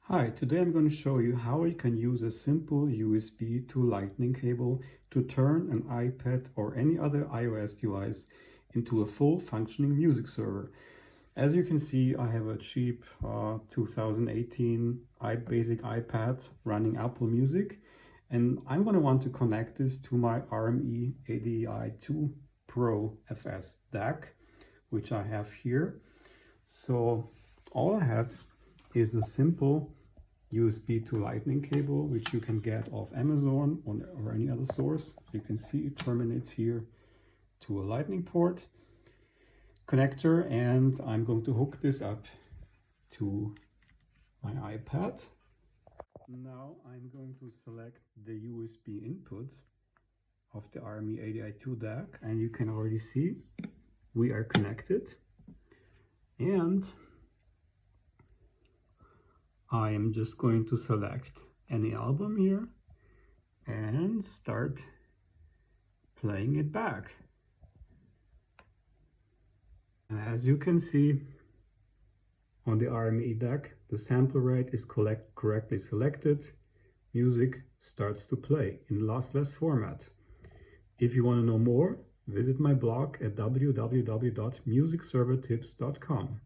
Hi, today I'm going to show you how you can use a simple USB to Lightning cable to turn an iPad or any other iOS device into a full functioning music server. As you can see, I have a cheap 2018 basic iPad running Apple Music, and I'm going to want to connect this to my RME ADI2 Pro FS DAC, which I have here. So all I have is a simple USB to Lightning cable, which you can get off Amazon or any other source. You can see it terminates here to a Lightning port connector, and I'm going to hook this up to my iPad. Now I'm going to select the USB input of the RME ADI2 DAC, and you can already see we are connected. And I am just going to select any album here and start playing it back. And as you can see on the RME DAC, the sample rate is correctly selected. Music starts to play in lossless format. If you want to know more, visit my blog at www.musicservertips.com.